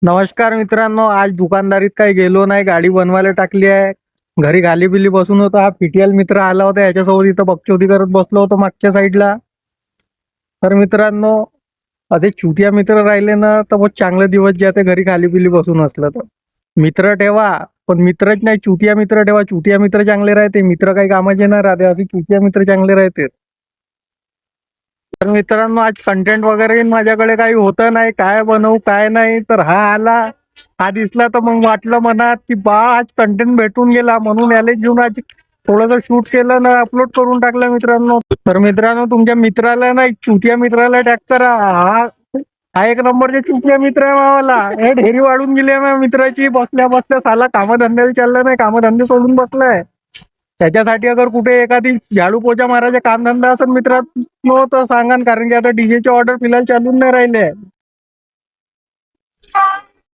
नमस्कार मित्रांनो, आज दुकानदारीत काही गेलो नाही, गाडी बनवायला टाकली आहे. घरी गाली बिली बसून होतो. हा पीटीएल मित्र आला होता, याच्यासोबत इथं बकचोदी करत बसलो होतो मागच्या साईडला. तर मित्रांनो, असे चुतिया मित्र राहिले ना तर बहुत चांगले दिवस जाते घरी गाली बिली बसून असलं तर. मित्र ठेवा, पण मित्रच नाही, चुतिया मित्र ठेवा. चुतिया मित्र चांगले राहते, मित्र काही कामाचे नाही राहते, असे चुतिया मित्र चांगले राहते. तर मित्रांनो, आज कंटेंट वगैरे माझ्याकडे काही होतं नाही, काय बनवू काय नाही. तर हा आला, हा दिसला तर मग वाटलं मनात की बा आज कंटेंट भेटून गेला, म्हणून याला घेऊन आज थोडंसं शूट केलं ना अपलोड करून टाकलं मित्रांनो. तर मित्रांनो, तुमच्या मित्राला ना चुतिया मित्राला टॅग करा. हा हा एक नंबरचे चुतिया मित्र आहे मावाला. हे ढेरी वाढून गेली आहे मित्राची. बसल्या बसल्या साला कामधंद्याला चाललं नाही, कामधंदे सोडून बसलाय. त्याच्यासाठी अगर कुठे एखादी झाडू पोछा मारायचा कामधंदा असेल मित्रांनो तर सांगा, कारण की आता डीजेची ऑर्डर फिलहाल चालून नाही राहिले.